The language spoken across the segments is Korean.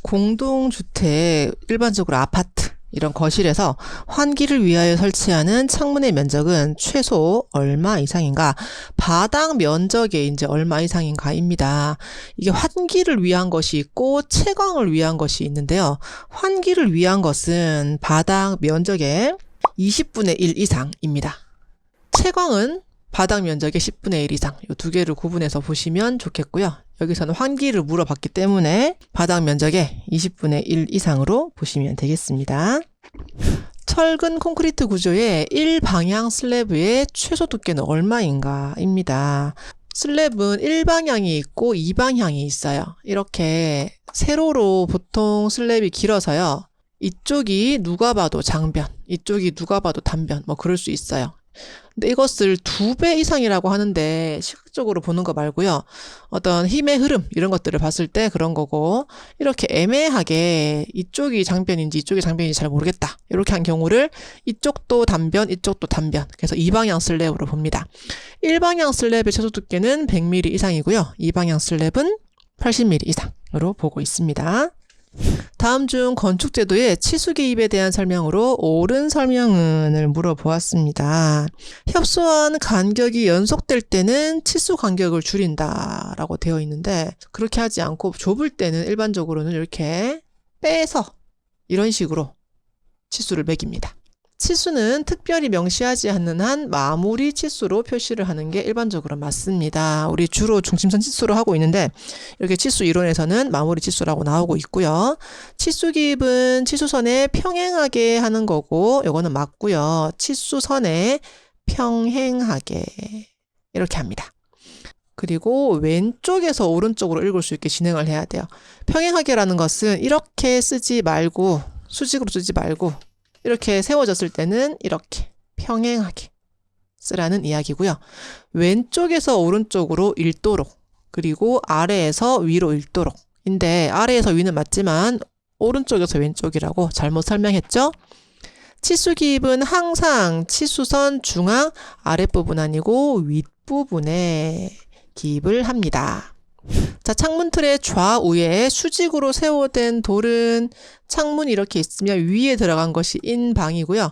공동주택, 일반적으로 아파트, 이런 거실에서 환기를 위하여 설치하는 창문의 면적은 최소 얼마 이상인가? 바닥 면적의 이제 얼마 이상인가입니다. 이게 환기를 위한 것이 있고 채광을 위한 것이 있는데요. 환기를 위한 것은 바닥 면적의 20분의 1 이상입니다. 채광은 바닥 면적의 10분의 1 이상, 이 두 개를 구분해서 보시면 좋겠고요. 여기서는 환기를 물어봤기 때문에 바닥 면적의 20분의 1 이상으로 보시면 되겠습니다. 철근 콘크리트 구조의 1방향 슬래브의 최소 두께는 얼마인가입니다. 슬래브는 1방향이 있고 2방향이 있어요. 이렇게 세로로 보통 슬래브이 길어서요. 이쪽이 누가 봐도 장변, 이쪽이 누가 봐도 단변, 뭐 그럴 수 있어요. 근데 이것을 2배 이상이라고 하는데 시각적으로 보는 거 말고요. 어떤 힘의 흐름 이런 것들을 봤을 때 그런 거고, 이렇게 애매하게 이쪽이 장변인지 이쪽이 장변인지 잘 모르겠다, 이렇게 한 경우를 이쪽도 단변 이쪽도 단변, 그래서 2방향 슬랩으로 봅니다. 1방향 슬랩의 최소 두께는 100mm 이상이고요. 2방향 슬랩은 80mm 이상으로 보고 있습니다. 다음 중 건축제도의 치수 개입에 대한 설명으로 옳은 설명은을 물어보았습니다. 협소한 간격이 연속될 때는 치수 간격을 줄인다 라고 되어 있는데, 그렇게 하지 않고 좁을 때는 일반적으로는 이렇게 빼서 이런 식으로 치수를 매깁니다. 치수는 특별히 명시하지 않는 한 마무리 치수로 표시를 하는 게 일반적으로 맞습니다. 우리 주로 중심선 치수로 하고 있는데 이렇게 치수 이론에서는 마무리 치수라고 나오고 있고요. 치수 기입은 치수선에 평행하게 하는 거고, 요거는 맞고요. 치수선에 평행하게 이렇게 합니다. 그리고 왼쪽에서 오른쪽으로 읽을 수 있게 진행을 해야 돼요. 평행하게라는 것은 이렇게 쓰지 말고, 수직으로 쓰지 말고 이렇게 세워졌을 때는 이렇게 평행하게 쓰라는 이야기고요. 왼쪽에서 오른쪽으로 읽도록, 그리고 아래에서 위로 읽도록 인데, 아래에서 위는 맞지만 오른쪽에서 왼쪽이라고 잘못 설명했죠? 치수 기입은 항상 치수선 중앙 아랫부분 아니고 윗부분에 기입을 합니다. 자, 창문 틀의 좌우에 수직으로 세워된 돌은 창문이 이렇게 있으면 위에 들어간 것이 인방이고요.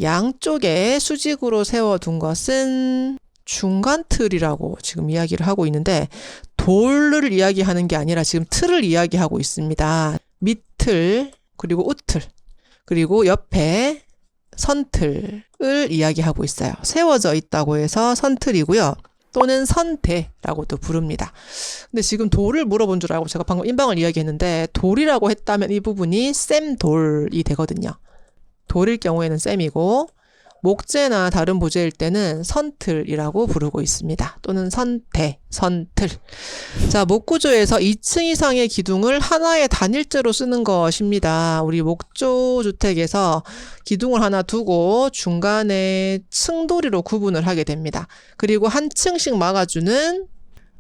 양쪽에 수직으로 세워둔 것은 중간 틀이라고 지금 이야기를 하고 있는데, 돌을 이야기하는 게 아니라 지금 틀을 이야기하고 있습니다. 밑틀, 그리고 우틀, 그리고 옆에 선틀을 이야기하고 있어요. 세워져 있다고 해서 선틀이고요. 또는 선대라고도 부릅니다. 근데 지금 돌을 물어본 줄 알고 제가 방금 인방을 이야기했는데, 돌이라고 했다면 이 부분이 셈돌이 되거든요. 돌일 경우에는 셈이고, 목재나 다른 부재일 때는 선틀이라고 부르고 있습니다. 또는 선대, 선틀. 자, 목구조에서 2층 이상의 기둥을 하나의 단일재로 쓰는 것입니다. 우리 목조주택에서 기둥을 하나 두고 중간에 층돌이로 구분을 하게 됩니다. 그리고 한 층씩 막아주는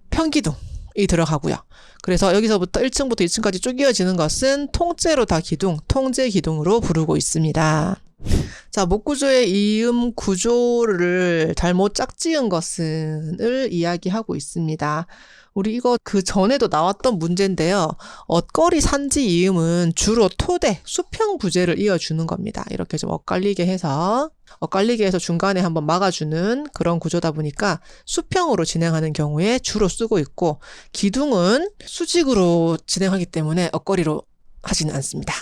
평기둥이 들어가고요. 그래서 여기서부터 1층부터 2층까지 쭉 이어지는 것은 통째로 다 기둥, 통제 기둥으로 부르고 있습니다. 자, 목구조의 이음 구조를 잘못 짝지은 것은을 이야기하고 있습니다. 우리 이거 그 전에도 나왔던 문제인데요. 엇거리 산지 이음은 주로 토대, 수평 부재를 이어주는 겁니다. 이렇게 좀 엇갈리게 해서 중간에 한번 막아주는 그런 구조다 보니까 수평으로 진행하는 경우에 주로 쓰고 있고, 기둥은 수직으로 진행하기 때문에 엇거리로 하지는 않습니다.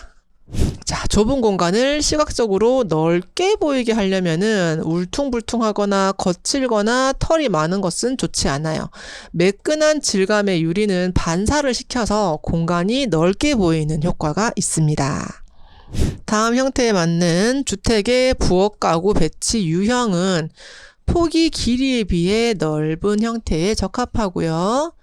자, 좁은 공간을 시각적으로 넓게 보이게 하려면은 울퉁불퉁하거나 거칠거나 털이 많은 것은 좋지 않아요. 매끈한 질감의 유리는 반사를 시켜서 공간이 넓게 보이는 효과가 있습니다. 다음 형태에 맞는 주택의 부엌 가구 배치 유형은 폭이 길이에 비해 넓은 형태에 적합하고요.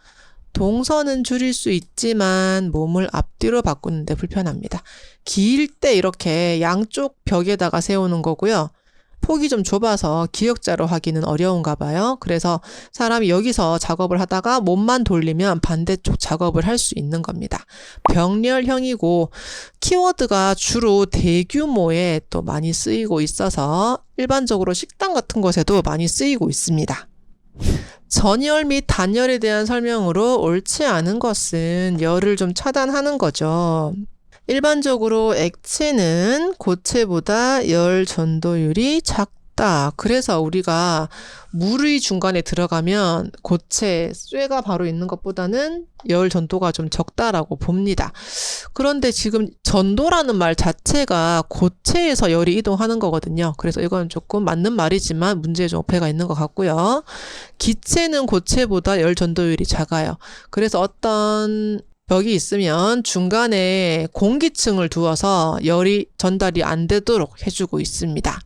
동선은 줄일 수 있지만 몸을 앞뒤로 바꾸는데 불편합니다. 길 때 이렇게 양쪽 벽에다가 세우는 거고요. 폭이 좀 좁아서 기역자로 하기는 어려운가 봐요. 그래서 사람이 여기서 작업을 하다가 몸만 돌리면 반대쪽 작업을 할 수 있는 겁니다. 병렬형이고 키워드가 주로 대규모에 또 많이 쓰이고 있어서 일반적으로 식당 같은 곳에도 많이 쓰이고 있습니다. 전열 및 단열에 대한 설명으로 옳지 않은 것은 열을 좀 차단하는 거죠. 일반적으로 액체는 고체보다 열 전도율이 작다. 그래서 우리가 물의 중간에 들어가면 고체, 쇠가 바로 있는 것보다는 열 전도가 좀 적다라고 봅니다. 그런데 지금 전도라는 말 자체가 고체에서 열이 이동하는 거거든요. 그래서 이건 조금 맞는 말이지만 문제에 좀 오해가 있는 것 같고요. 기체는 고체보다 열 전도율이 작아요. 그래서 어떤 벽이 있으면 중간에 공기층을 두어서 열이 전달이 안 되도록 해주고 있습니다.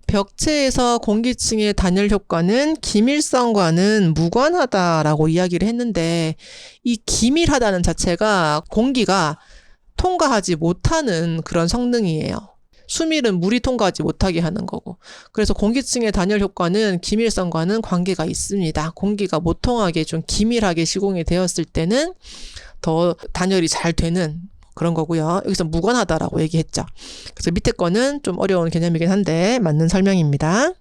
벽체에서 공기층의 단열 효과는 기밀성과는 무관하다라고 이야기를 했는데, 이 기밀하다는 자체가 공기가 통과하지 못하는 그런 성능이에요. 수밀은 물이 통과하지 못하게 하는 거고. 그래서 공기층의 단열 효과는 기밀성과는 관계가 있습니다. 공기가 못 통하게 좀 기밀하게 시공이 되었을 때는 더 단열이 잘 되는 그런 거고요. 여기서 무관하다라고 얘기했죠. 그래서 밑에 거는 좀 어려운 개념이긴 한데 맞는 설명입니다.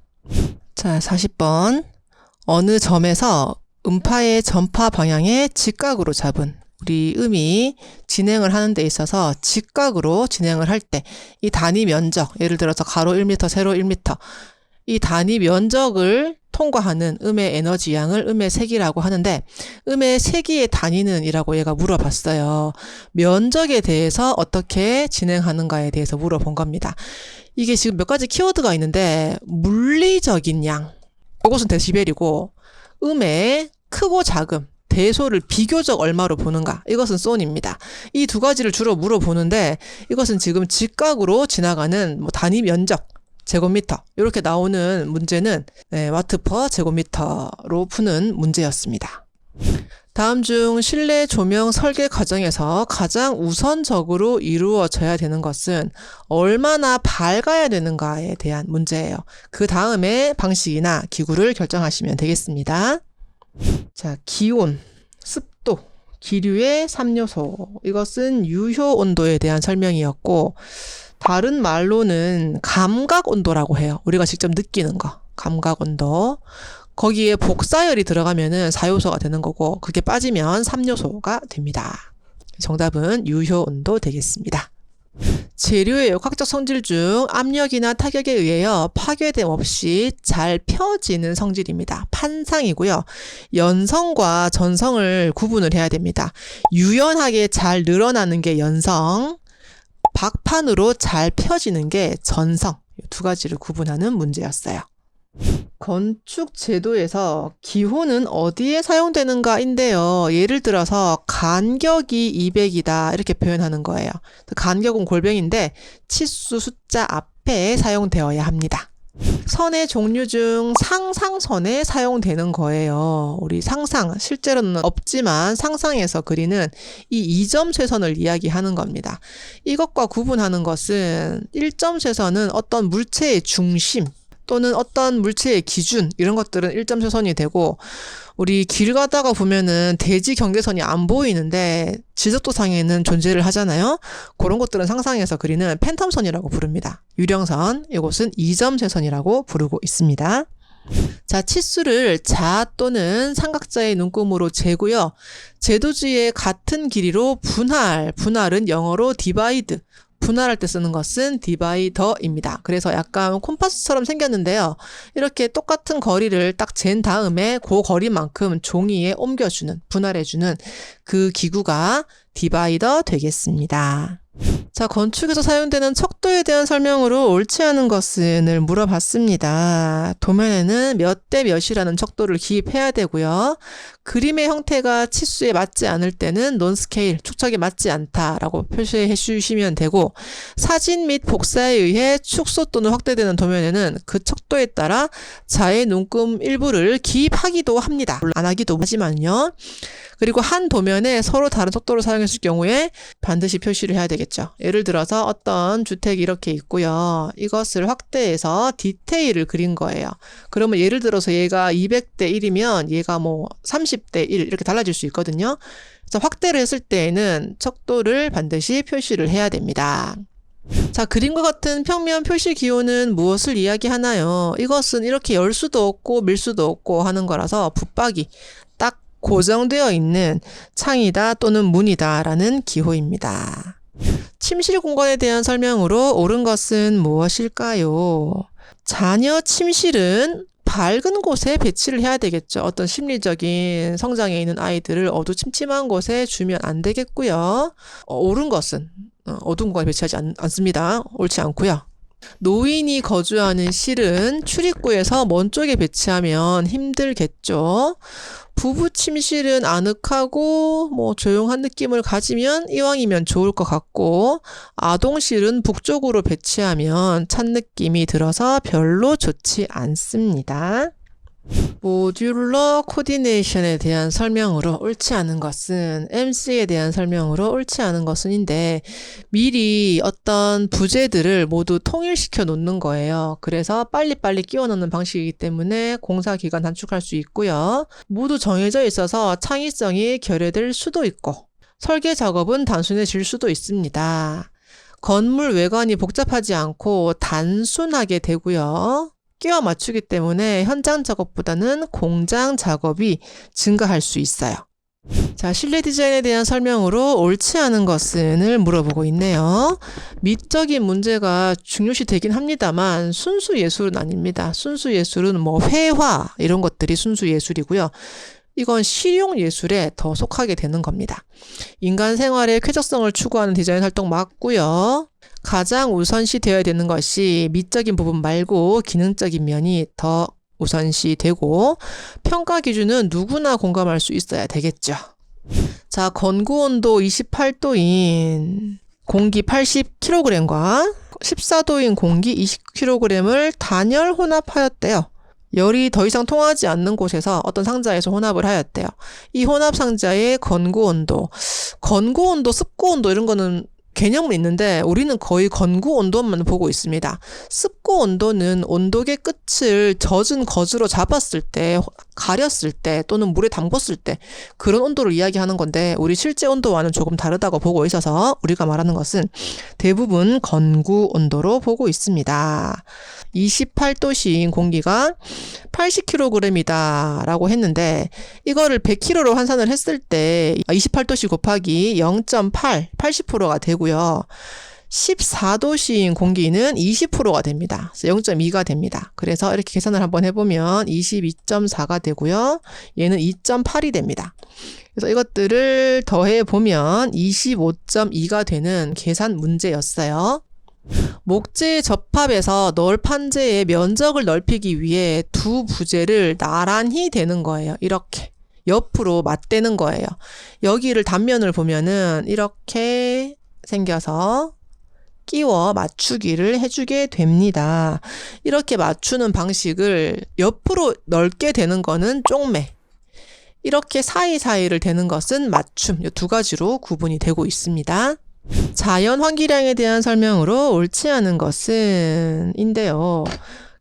자, 40번. 어느 점에서 음파의 전파 방향에 직각으로 잡은, 우리 음이 진행을 하는 데 있어서 직각으로 진행을 할 때 이 단위 면적, 예를 들어서 가로 1m, 세로 1m, 이 단위 면적을 통과하는 음의 에너지 양을 음의 세기라고 하는데, 음의 세기의 단위는 이라고 얘가 물어봤어요. 면적에 대해서 어떻게 진행하는가에 대해서 물어본 겁니다. 이게 지금 몇 가지 키워드가 있는데, 물리적인 양, 이것은 데시벨이고, 음의 크고 작음, 대소를 비교적 얼마로 보는가, 이것은 손입니다. 이 두 가지를 주로 물어보는데, 이것은 지금 직각으로 지나가는 단위 면적, 제곱미터, 이렇게 나오는 문제는 와트 퍼 제곱미터로 푸는 문제였습니다. 다음 중 실내 조명 설계 과정에서 가장 우선적으로 이루어져야 되는 것은 얼마나 밝아야 되는가에 대한 문제예요. 그 다음에 방식이나 기구를 결정하시면 되겠습니다. 자, 기온, 습도, 기류의 3요소, 이것은 유효 온도에 대한 설명이었고, 다른 말로는 감각 온도라고 해요. 우리가 직접 느끼는 거. 감각 온도. 거기에 복사열이 들어가면은 4요소가 되는 거고, 그게 빠지면 3요소가 됩니다. 정답은 유효 온도 되겠습니다. 재료의 역학적 성질 중 압력이나 타격에 의하여 파괴됨 없이 잘 펴지는 성질입니다. 판상이고요. 연성과 전성을 구분을 해야 됩니다. 유연하게 잘 늘어나는 게 연성, 박판으로 잘 펴지는 게 전성, 두 가지를 구분하는 문제였어요. 건축 제도에서 기호는 어디에 사용되는가인데요. 예를 들어서 간격이 200이다 이렇게 표현하는 거예요. 간격은 골뱅인데 치수 숫자 앞에 사용되어야 합니다. 선의 종류 중 상상선에 사용되는 거예요. 우리 상상, 실제로는 없지만 상상에서 그리는 이 이점 쇠선을 이야기하는 겁니다. 이것과 구분하는 것은 1점 쇠선은 어떤 물체의 중심 또는 어떤 물체의 기준, 이런 것들은 1점 쇠선이 되고, 우리 길 가다가 보면은 대지 경계선이 안 보이는데 지적도상에는 존재를 하잖아요. 그런 것들은 상상에서 그리는 팬텀선이라고 부릅니다. 유령선, 이것은 2점 쇠선이라고 부르고 있습니다. 자, 치수를 자 또는 삼각자의 눈금으로 재고요. 제도지의 같은 길이로 분할은 영어로 디바이드, 분할할 때 쓰는 것은 디바이더입니다. 그래서 약간 콤파스처럼 생겼는데요. 이렇게 똑같은 거리를 딱 잰 다음에 그 거리만큼 종이에 옮겨주는, 분할해주는 그 기구가 디바이더 되겠습니다. 자, 건축에서 사용되는 척도에 대한 설명으로 옳지 않은 것은을 물어봤습니다. 도면에는 몇 대 몇이라는 척도를 기입해야 되고요. 그림의 형태가 치수에 맞지 않을 때는 논스케일, 축척에 맞지 않다라고 표시해 주시면 되고, 사진 및 복사에 의해 축소 또는 확대되는 도면에는 그 척도에 따라 자의 눈금 일부를 기입하기도 합니다. 물론 안 하기도 하지만요. 그리고 한 도면에 서로 다른 척도를 사용했을 경우에 반드시 표시를 해야 되겠죠. 예를 들어서 어떤 주택이 이렇게 있고요. 이것을 확대해서 디테일을 그린 거예요. 그러면 예를 들어서 얘가 200대 1이면 얘가 뭐 30대 1 이렇게 달라질 수 있거든요. 그래서 확대를 했을 때에는 척도를 반드시 표시를 해야 됩니다. 자, 그림과 같은 평면 표시 기호는 무엇을 이야기하나요? 이것은 이렇게 열 수도 없고 밀 수도 없고 하는 거라서 붙박이, 딱 고정되어 있는 창이다 또는 문이다 라는 기호입니다. 침실 공간에 대한 설명으로 옳은 것은 무엇일까요? 자녀 침실은 밝은 곳에 배치를 해야 되겠죠. 어떤 심리적인 성장에 있는 아이들을 어두침침한 곳에 주면 안 되겠고요. 옳은 것은 어두운 공간에 배치하지 않습니다. 옳지 않고요. 노인이 거주하는 실은 출입구에서 먼 쪽에 배치하면 힘들겠죠. 부부 침실은 아늑하고 조용한 느낌을 가지면 이왕이면 좋을 것 같고, 아동실은 북쪽으로 배치하면 찬 느낌이 들어서 별로 좋지 않습니다. 모듈러 코디네이션에 대한 설명으로 옳지 않은 것은, MC에 대한 설명으로 옳지 않은 것은인데, 미리 어떤 부재들을 모두 통일시켜 놓는 거예요. 그래서 빨리빨리 끼워 넣는 방식이기 때문에 공사 기간 단축할 수 있고요. 모두 정해져 있어서 창의성이 결여될 수도 있고, 설계 작업은 단순해질 수도 있습니다. 건물 외관이 복잡하지 않고 단순하게 되고요. 끼워 맞추기 때문에 현장 작업보다는 공장 작업이 증가할 수 있어요. 자, 실내 디자인에 대한 설명으로 옳지 않은 것은을 물어보고 있네요. 미적인 문제가 중요시 되긴 합니다만 순수 예술은 아닙니다. 순수 예술은 회화 이런 것들이 순수 예술이고요. 이건 실용 예술에 더 속하게 되는 겁니다. 인간 생활의 쾌적성을 추구하는 디자인 활동 맞고요. 가장 우선시 되어야 되는 것이 미적인 부분 말고 기능적인 면이 더 우선시 되고, 평가 기준은 누구나 공감할 수 있어야 되겠죠. 자, 건구 온도 28도인 공기 80kg과 14도인 공기 20kg을 단열 혼합하였대요. 열이 더 이상 통하지 않는 곳에서 어떤 상자에서 혼합을 하였대요. 이 혼합 상자의 건구 온도, 습고 온도 이런 거는 개념은 있는데 우리는 거의 건구 온도만 보고 있습니다. 습고 온도는 온도계 끝을 젖은 거즈로 잡았을 때, 가렸을 때 또는 물에 담궜을 때 그런 온도를 이야기하는 건데, 우리 실제 온도와는 조금 다르다고 보고 있어서 우리가 말하는 것은 대부분 건구 온도로 보고 있습니다. 28도씨인 공기가 80kg이다 라고 했는데, 이거를 100kg로 환산을 했을 때 28도씨 곱하기 0.8, 80%가 되고요. 14도씨인 공기는 20%가 됩니다. 0.2가 됩니다. 그래서 이렇게 계산을 한번 해보면 22.4가 되고요. 얘는 2.8이 됩니다. 그래서 이것들을 더해보면 25.2가 되는 계산 문제였어요. 목재 접합에서 널판재의 면적을 넓히기 위해 두 부재를 나란히 대는 거예요. 이렇게 옆으로 맞대는 거예요. 여기를 단면을 보면은 이렇게 생겨서 끼워 맞추기를 해주게 됩니다. 이렇게 맞추는 방식을 옆으로 넓게 되는 거는 쪽매, 이렇게 사이사이를 대는 것은 맞춤, 이 두 가지로 구분이 되고 있습니다. 자연 환기량에 대한 설명으로 옳지 않은 것은 인데요.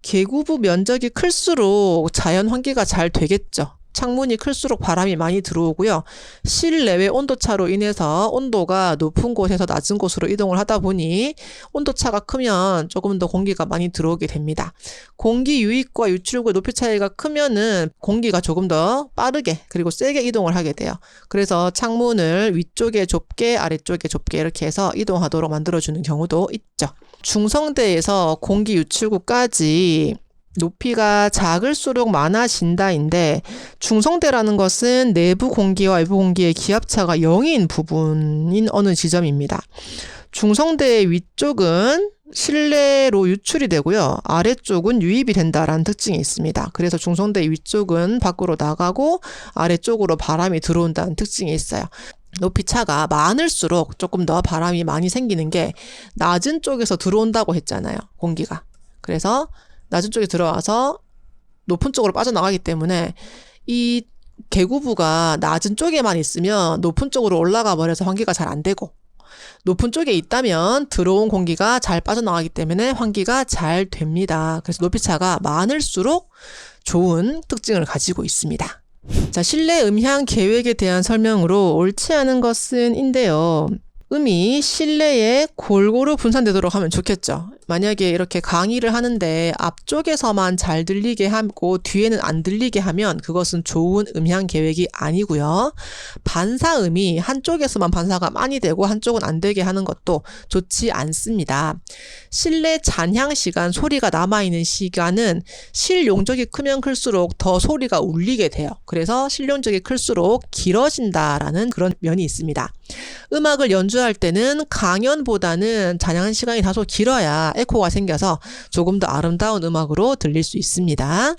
개구부 면적이 클수록 자연 환기가 잘 되겠죠. 창문이 클수록 바람이 많이 들어오고요. 실내외 온도차로 인해서 온도가 높은 곳에서 낮은 곳으로 이동을 하다 보니 온도차가 크면 조금 더 공기가 많이 들어오게 됩니다. 공기 유입과 유출구의 높이 차이가 크면은 공기가 조금 더 빠르게 그리고 세게 이동을 하게 돼요. 그래서 창문을 위쪽에 좁게 아래쪽에 좁게 이렇게 해서 이동하도록 만들어주는 경우도 있죠. 중성대에서 공기 유출구까지 높이가 작을수록 많아진다인데, 중성대라는 것은 내부 공기와 외부 공기의 기압차가 0인 부분인 어느 지점입니다. 중성대의 위쪽은 실내로 유출이 되고요. 아래쪽은 유입이 된다라는 특징이 있습니다. 그래서 중성대 위쪽은 밖으로 나가고 아래쪽으로 바람이 들어온다는 특징이 있어요. 높이 차가 많을수록 조금 더 바람이 많이 생기는 게, 낮은 쪽에서 들어온다고 했잖아요, 공기가. 그래서 낮은 쪽에 들어와서 높은 쪽으로 빠져나가기 때문에 이 개구부가 낮은 쪽에만 있으면 높은 쪽으로 올라가 버려서 환기가 잘 안 되고, 높은 쪽에 있다면 들어온 공기가 잘 빠져나가기 때문에 환기가 잘 됩니다. 그래서 높이차가 많을수록 좋은 특징을 가지고 있습니다. 자, 실내 음향 계획에 대한 설명으로 옳지 않은 것은 인데요. 음이 실내에 골고루 분산되도록 하면 좋겠죠. 만약에 이렇게 강의를 하는데 앞쪽에서만 잘 들리게 하고 뒤에는 안 들리게 하면 그것은 좋은 음향 계획이 아니고요. 반사음이 한쪽에서만 반사가 많이 되고 한쪽은 안 되게 하는 것도 좋지 않습니다. 실내 잔향 시간, 소리가 남아있는 시간은 실용적이 크면 클수록 더 소리가 울리게 돼요. 그래서 실용적이 클수록 길어진다라는 그런 면이 있습니다. 음악을 연주할 때는 강연보다는 잔향 시간이 다소 길어야 에코가 생겨서 조금 더 아름다운 음악으로 들릴 수 있습니다.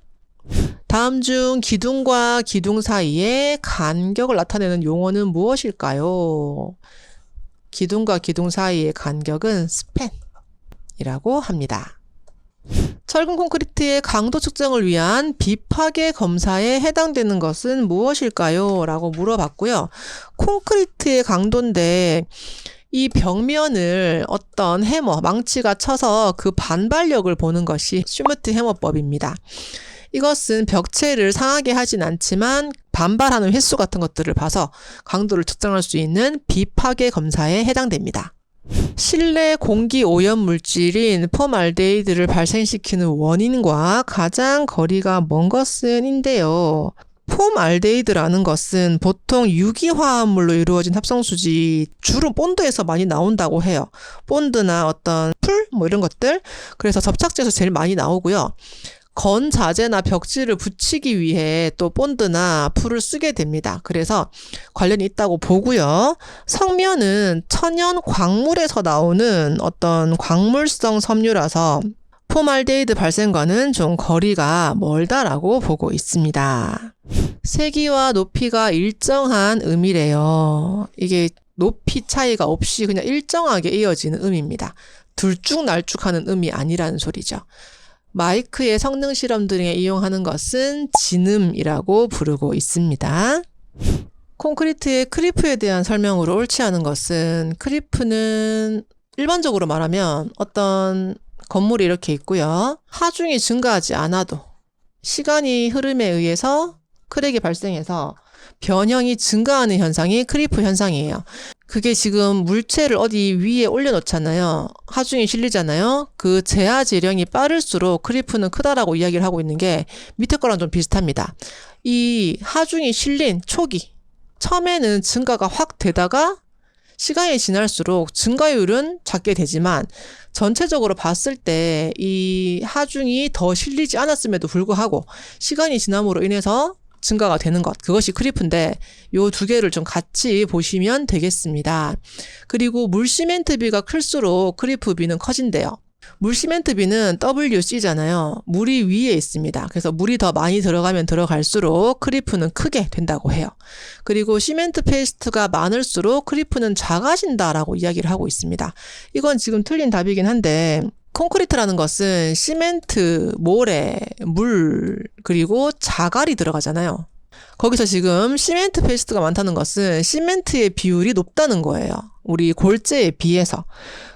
다음 중 기둥과 기둥 사이의 간격을 나타내는 용어는 무엇일까요? 기둥과 기둥 사이의 간격은 스팬이라고 합니다. 철근 콘크리트의 강도 측정을 위한 비파괴 검사에 해당되는 것은 무엇일까요? 라고 물어봤고요. 콘크리트의 강도인데 이 벽면을 어떤 해머, 망치가 쳐서 그 반발력을 보는 것이 슈무트 해머법입니다. 이것은 벽체를 상하게 하진 않지만 반발하는 횟수 같은 것들을 봐서 강도를 측정할 수 있는 비파괴 검사에 해당됩니다. 실내 공기 오염 물질인 폼알데히드를 발생시키는 원인과 가장 거리가 먼 것은인데요. 폼알데히드라는 것은 보통 유기화합물로 이루어진 합성수지, 주로 본드에서 많이 나온다고 해요. 본드나 어떤 풀 이런 것들. 그래서 접착제에서 제일 많이 나오고요. 건자재나 벽지를 붙이기 위해 또 본드나 풀을 쓰게 됩니다. 그래서 관련이 있다고 보고요. 성면은 천연 광물에서 나오는 어떤 광물성 섬유라서 폼알데히드 발생과는 좀 거리가 멀다라고 보고 있습니다. 세기와 높이가 일정한 음이래요. 이게 높이 차이가 없이 그냥 일정하게 이어지는 음입니다. 들쭉날쭉하는 음이 아니라는 소리죠. 마이크의 성능 실험 등에 이용하는 것은 진음이라고 부르고 있습니다. 콘크리트의 크리프에 대한 설명으로 옳지 않은 것은, 크리프는 일반적으로 말하면 어떤 건물이 이렇게 있고요. 하중이 증가하지 않아도 시간이 흐름에 의해서 크랙이 발생해서 변형이 증가하는 현상이 크리프 현상이에요. 그게 지금 물체를 어디 위에 올려놓잖아요. 하중이 실리잖아요. 그 제하 재량이 빠를수록 크리프는 크다라고 이야기를 하고 있는 게 밑에 거랑 좀 비슷합니다. 이 하중이 실린 초기, 처음에는 증가가 확 되다가 시간이 지날수록 증가율은 작게 되지만 전체적으로 봤을 때 이 하중이 더 실리지 않았음에도 불구하고 시간이 지남으로 인해서 증가가 되는 것, 그것이 크리프인데 요 두 개를 좀 같이 보시면 되겠습니다. 그리고 물시멘트비가 클수록 크리프비는 커진대요. 물시멘트비는 WC잖아요. 물이 위에 있습니다. 그래서 물이 더 많이 들어가면 들어갈수록 크리프는 크게 된다고 해요. 그리고 시멘트 페이스트가 많을수록 크리프는 작아진다라고 이야기를 하고 있습니다. 이건 지금 틀린 답이긴 한데, 콘크리트라는 것은 시멘트, 모래, 물, 그리고 자갈이 들어가잖아요. 거기서 지금 시멘트 페이스트가 많다는 것은 시멘트의 비율이 높다는 거예요. 우리 골재에 비해서.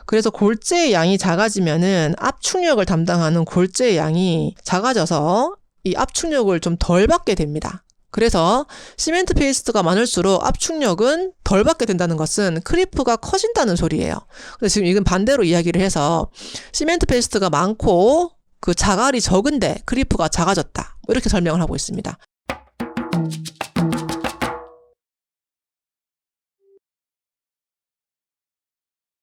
그래서 골재의 양이 작아지면은 압축력을 담당하는 골재의 양이 작아져서 이 압축력을 좀 덜 받게 됩니다. 그래서 시멘트 페이스트가 많을수록 압축력은 덜 받게 된다는 것은 크리프가 커진다는 소리예요. 근데 지금 이건 반대로 이야기를 해서 시멘트 페이스트가 많고 그 자갈이 적은데 크리프가 작아졌다, 이렇게 설명을 하고 있습니다.